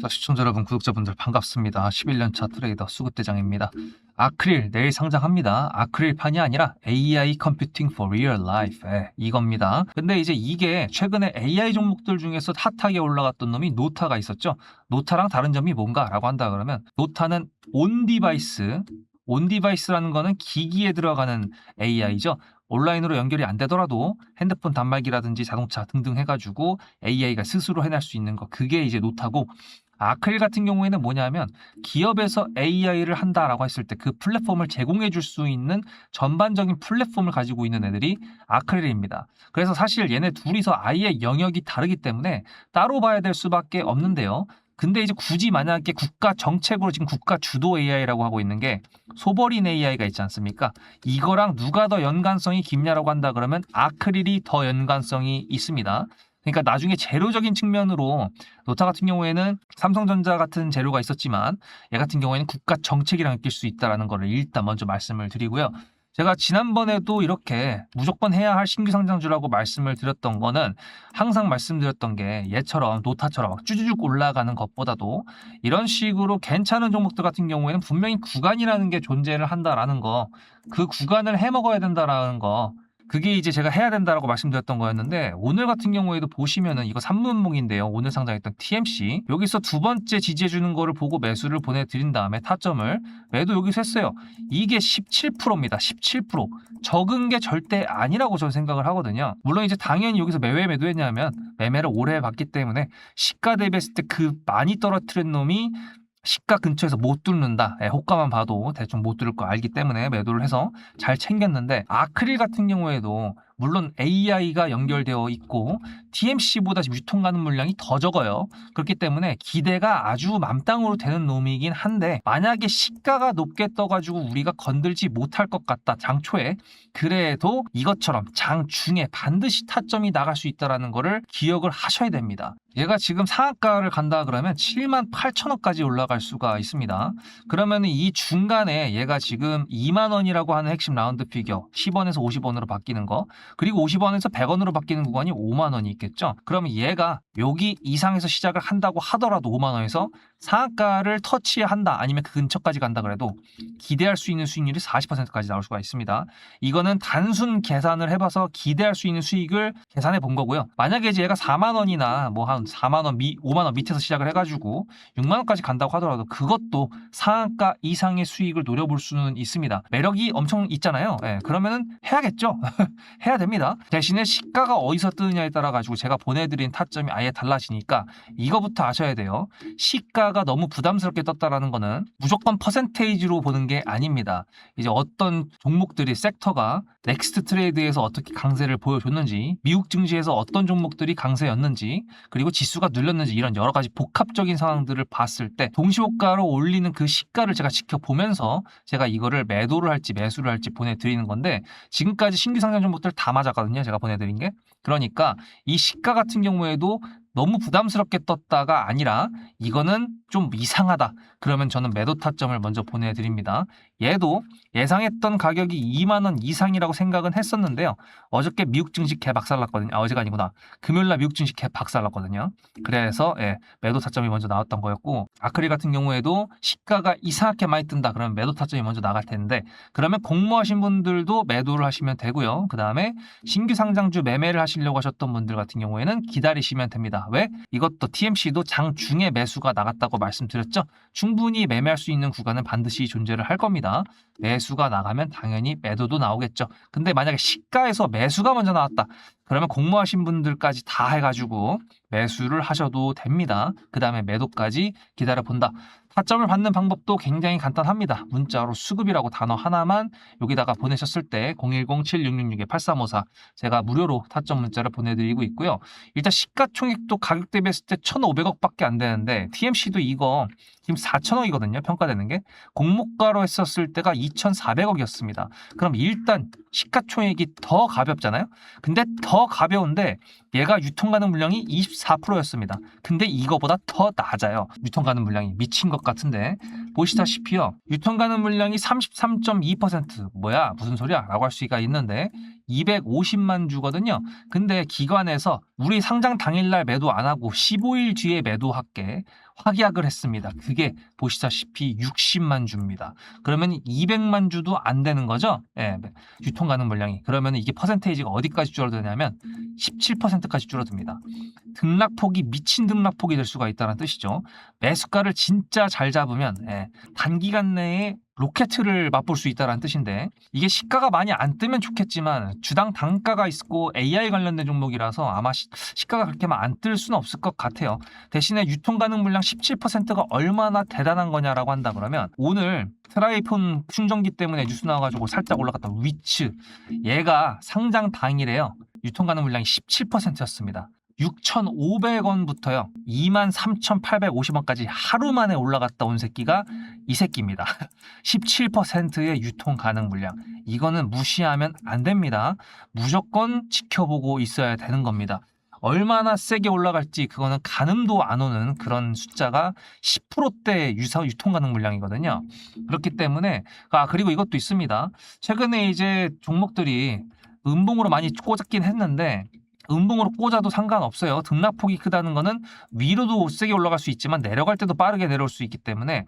자, 시청자 여러분, 구독자분들 반갑습니다. 11년차 트레이더 수급대장입니다. 아크릴 내일 상장합니다. 아크릴판이 아니라 AI Computing for Real Life, 이겁니다. 근데 이제 이게 최근에 AI 종목들 중에서 핫하게 올라갔던 놈이 노타가 있었죠. 노타랑 다른 점이 뭔가라고 한다 그러면, 노타는 온디바이스라는 거는 기기에 들어가는 AI죠. 온라인으로 연결이 안 되더라도 핸드폰 단말기라든지 자동차 등등 해가지고 AI가 스스로 해낼 수 있는 거, 그게 이제 노타고, 아크릴 같은 경우에는 뭐냐면 기업에서 AI를 한다라고 했을 때 그 플랫폼을 제공해 줄 수 있는 전반적인 플랫폼을 가지고 있는 애들이 아크릴입니다. 그래서 사실 얘네 둘이서 아예 영역이 다르기 때문에 따로 봐야 될 수밖에 없는데요. 근데 이제 굳이 만약에 국가 정책으로 지금 국가 주도 AI라고 하고 있는 게 소버린 AI가 있지 않습니까? 이거랑 누가 더 연관성이 깊냐라고 한다 그러면 아크릴이 더 연관성이 있습니다. 그러니까 나중에 재료적인 측면으로 노타 같은 경우에는 삼성전자 같은 재료가 있었지만 얘 같은 경우에는 국가 정책이랑 엮일 수 있다는 거를 일단 먼저 말씀을 드리고요. 제가 지난번에도 이렇게 무조건 해야 할 신규 상장주라고 말씀을 드렸던 거는 항상 말씀드렸던 게 얘처럼 노타처럼 막 쭈쭈쭉 올라가는 것보다도 이런 식으로 괜찮은 종목들 같은 경우에는 분명히 구간이라는 게 존재를 한다라는 거, 그 구간을 해먹어야 된다라는 거, 그게 이제 제가 해야 된다라고 말씀드렸던 거였는데, 오늘 같은 경우에도 보시면은 이거 3분봉인데요. 오늘 상장했던 TMC. 여기서 두 번째 지지해주는 거를 보고 매수를 보내드린 다음에 타점을 매도 여기서 했어요. 이게 17%입니다. 17%. 적은 게 절대 아니라고 저는 생각을 하거든요. 물론 이제 당연히 여기서 왜 매도했냐면 매매를 오래 해봤기 때문에 시가 대비했을 때 그 많이 떨어뜨린 놈이 시가 근처에서 못 뚫는다. 호가만 봐도 대충 못 뚫을 거 알기 때문에 매도를 해서 잘 챙겼는데, 아크릴 같은 경우에도 물론 AI가 연결되어 있고 TMC보다 유통 가는 물량이 더 적어요. 그렇기 때문에 기대가 아주 맘땅으로 되는 놈이긴 한데, 만약에 시가가 높게 떠가지고 우리가 건들지 못할 것 같다 장초에, 그래도 이것처럼 장중에 반드시 타점이 나갈 수 있다는 거를 기억을 하셔야 됩니다. 얘가 지금 상한가를 간다 그러면 78,000원까지 올라갈 수가 있습니다. 그러면 이 중간에 얘가 지금 2만원이라고 하는 핵심 라운드 피겨 10원에서 50원으로 바뀌는 거, 그리고 50원에서 100원으로 바뀌는 구간이 5만원이 있겠죠. 그러면 얘가 여기 이상에서 시작을 한다고 하더라도 5만원에서 상한가를 터치한다, 아니면 그 근처까지 간다 그래도 기대할 수 있는 수익률이 40%까지 나올 수가 있습니다. 이거는 단순 계산을 해봐서 기대할 수 있는 수익을 계산해 본 거고요. 만약에 이제 얘가 4만원이나 뭐 한 4만원, 5만원 밑에서 시작을 해가지고 6만원까지 간다고 하더라도 그것도 상한가 이상의 수익을 노려볼 수는 있습니다. 매력이 엄청 있잖아요. 그러면은 해야겠죠. 해야 됩니다. 대신에 시가가 어디서 뜨느냐에 따라 가지고 제가 보내드린 타점이 아예 달라지니까 이거부터 아셔야 돼요. 시가가 너무 부담스럽게 떴다라는 거는 무조건 퍼센테이지로 보는 게 아닙니다. 이제 어떤 종목들이, 섹터가 넥스트 트레이드에서 어떻게 강세를 보여줬는지, 미국 증시에서 어떤 종목들이 강세였는지, 그리고 지수가 눌렸는지, 이런 여러 가지 복합적인 상황들을 봤을 때 동시호가로 올리는 그 시가를 제가 지켜보면서 제가 이거를 매도를 할지 매수를 할지 보내드리는 건데, 지금까지 신규 상장 종목들 다 맞았거든요. 제가 보내드린 게. 그러니까 이 시가 같은 경우에도 너무 부담스럽게 떴다가 아니라 이거는 좀 이상하다, 그러면 저는 매도 타점을 먼저 보내드립니다. 얘도 예상했던 가격이 2만원 이상이라고 생각은 했었는데요. 어저께 미국 증시 개 박살났거든요. 어제가 아니구나. 금요일날 미국 증시 개 박살났거든요. 그래서 매도 타점이 먼저 나왔던 거였고, 아크릴 같은 경우에도 시가가 이상하게 많이 뜬다 그러면 매도 타점이 먼저 나갈 텐데, 그러면 공모하신 분들도 매도를 하시면 되고요. 그 다음에 신규 상장주 매매를 하시려고 하셨던 분들 같은 경우에는 기다리시면 됩니다. 왜? 이것도 TMC도 장중에 매수가 나갔다고 말씀드렸죠. 충분히 매매할 수 있는 구간은 반드시 존재를 할 겁니다. 매수가 나가면 당연히 매도도 나오겠죠. 근데 만약에 시가에서 매수가 먼저 나왔다, 그러면 공모하신 분들까지 다 해가지고 매수를 하셔도 됩니다. 그 다음에 매도까지 기다려본다. 타점을 받는 방법도 굉장히 간단합니다. 문자로 수급이라고 단어 하나만 여기다가 보내셨을 때 010-7666-8354 제가 무료로 타점 문자를 보내드리고 있고요. 일단 시가총액도 가격 대비했을 때 1,500억밖에 안 되는데, TMC도 이거 지금 4,000억이거든요. 평가되는 게. 공모가로 했었을 때가 2,400억이었습니다. 그럼 일단 시가총액이 더 가볍잖아요. 근데 더 가벼운데 얘가 유통 가능 물량이 24%였습니다. 근데 이거보다 더 낮아요. 유통 가능 물량이 미친 것 같은데, 보시다시피요. 유통 가능 물량이 33.2%. 뭐야 무슨 소리야 라고 할 수가 있는데, 250만 주거든요. 근데 기관에서 우리 상장 당일날 매도 안 하고 15일 뒤에 매도할게 확약을 했습니다. 그게 보시다시피 60만 주입니다. 그러면 200만 주도 안 되는 거죠. 예, 유통 가능 물량이. 그러면 이게 퍼센테이지가 어디까지 줄어드냐면 17%까지 줄어듭니다. 등락폭이 미친 등락폭이 될 수가 있다는 뜻이죠. 매수가를 진짜 잘 잡으면 단기간 내에 로켓을 맛볼 수 있다는 뜻인데, 이게 시가가 많이 안 뜨면 좋겠지만 주당 단가가 있고 AI 관련된 종목이라서 아마 시가가 그렇게 안 뜰 수는 없을 것 같아요. 대신에 유통 가능 물량 17%가 얼마나 대단한 거냐라고 한다 그러면, 오늘 트라이폰 충전기 때문에 뉴스 나와가지고 살짝 올라갔던 위츠, 얘가 상장 당일에요 유통 가능 물량이 17%였습니다. 6,500원부터요 23,850원까지 하루 만에 올라갔다 온 새끼가 이 새끼입니다. 17%의 유통 가능 물량, 이거는 무시하면 안 됩니다. 무조건 지켜보고 있어야 되는 겁니다. 얼마나 세게 올라갈지 그거는 가늠도 안 오는 그런 숫자가 10%대 유통 가능 물량이거든요. 그렇기 때문에 그리고 이것도 있습니다. 최근에 이제 종목들이 음봉으로 많이 꽂았긴 했는데, 음봉으로 꽂아도 상관없어요. 등락폭이 크다는 거는 위로도 세게 올라갈 수 있지만 내려갈 때도 빠르게 내려올 수 있기 때문에,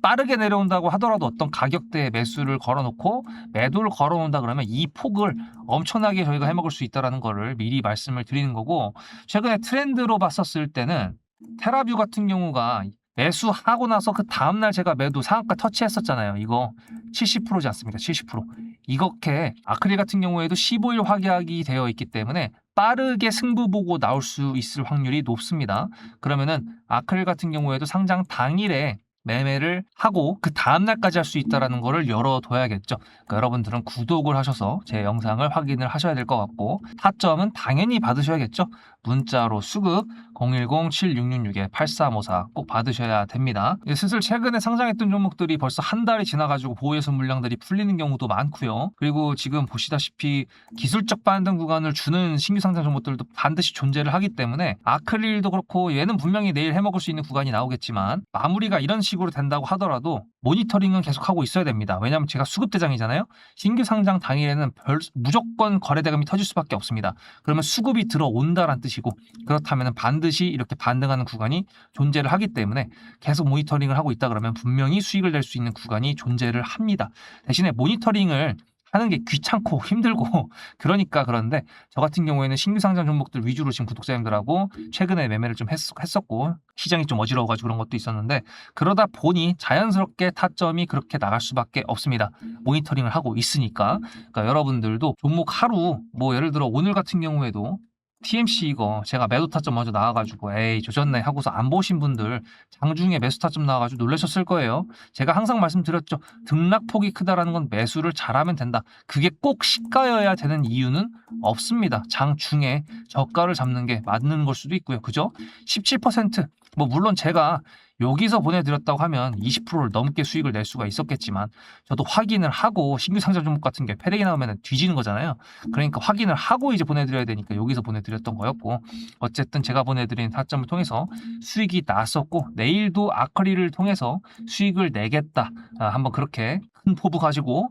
빠르게 내려온다고 하더라도 어떤 가격대에 매수를 걸어놓고 매도를 걸어놓는다 그러면 이 폭을 엄청나게 저희가 해먹을 수 있다는 거를 미리 말씀을 드리는 거고, 최근에 트렌드로 봤었을 때는 테라뷰 같은 경우가 매수하고 나서 그 다음날 제가 매도 상한가 터치했었잖아요. 이거 70%지 않습니까? 70%. 이렇게 아크릴 같은 경우에도 15일 확약이 되어 있기 때문에 빠르게 승부 보고 나올 수 있을 확률이 높습니다. 그러면은 아크릴 같은 경우에도 상장 당일에 매매를 하고 그 다음날까지 할 수 있다는 거를 열어둬야겠죠. 그러니까 여러분들은 구독을 하셔서 제 영상을 확인을 하셔야 될 것 같고, 타점은 당연히 받으셔야겠죠. 문자로 수급 010-7666-8354 꼭 받으셔야 됩니다. 슬슬 최근에 상장했던 종목들이 벌써 한 달이 지나가지고 보유해서 물량들이 풀리는 경우도 많고요. 그리고 지금 보시다시피 기술적 반등 구간을 주는 신규 상장 종목들도 반드시 존재를 하기 때문에, 아크릴도 그렇고 얘는 분명히 내일 해먹을 수 있는 구간이 나오겠지만 마무리가 이런 식으로 된다고 하더라도 모니터링은 계속하고 있어야 됩니다. 왜냐하면 제가 수급대장이잖아요. 신규 상장 당일에는 무조건 거래대금이 터질 수밖에 없습니다. 그러면 수급이 들어온다란 뜻이고, 그렇다면 반드시 이렇게 반등하는 구간이 존재를 하기 때문에 계속 모니터링을 하고 있다 그러면 분명히 수익을 낼 수 있는 구간이 존재를 합니다. 대신에 모니터링을 하는 게 귀찮고 힘들고 그러니까 그런데, 저 같은 경우에는 신규 상장 종목들 위주로 지금 구독자님들하고 최근에 매매를 좀 했었고 시장이 좀 어지러워가지고 그런 것도 있었는데, 그러다 보니 자연스럽게 타점이 그렇게 나갈 수밖에 없습니다. 모니터링을 하고 있으니까. 그러니까 여러분들도 종목 하루, 예를 들어 오늘 같은 경우에도 TMC 이거 제가 매도 타점 먼저 나와가지고 에이 조졌네 하고서 안 보신 분들 장중에 매수 타점 나와가지고 놀라셨을 거예요. 제가 항상 말씀드렸죠. 등락폭이 크다라는 건 매수를 잘하면 된다. 그게 꼭 시가여야 되는 이유는 없습니다. 장중에 저가를 잡는 게 맞는 걸 수도 있고요. 그죠? 17% 물론 제가 여기서 보내드렸다고 하면 20%를 넘게 수익을 낼 수가 있었겠지만, 저도 확인을 하고 신규 상장 종목 같은 게 패닉이 나오면 뒤지는 거잖아요. 그러니까 확인을 하고 이제 보내드려야 되니까 여기서 보내드렸던 거였고, 어쨌든 제가 보내드린 타점을 통해서 수익이 났었고, 내일도 아크릴을 통해서 수익을 내겠다. 한번 그렇게 큰 포부 가지고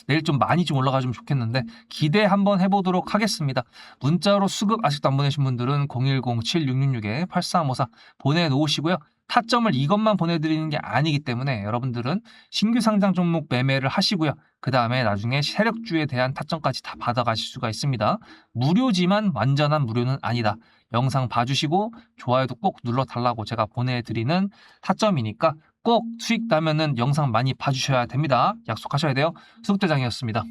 내일 좀 많이 좀 올라가주면 좋겠는데 기대 한번 해보도록 하겠습니다. 문자로 수급 아직도 안 보내신 분들은 010-7666-8354 보내놓으시고요. 타점을 이것만 보내드리는 게 아니기 때문에 여러분들은 신규 상장 종목 매매를 하시고요. 그 다음에 나중에 세력주에 대한 타점까지 다 받아가실 수가 있습니다. 무료지만 완전한 무료는 아니다. 영상 봐주시고 좋아요도 꼭 눌러달라고 제가 보내드리는 타점이니까 꼭 수익 나면은 영상 많이 봐주셔야 됩니다. 약속하셔야 돼요. 수급대장이었습니다.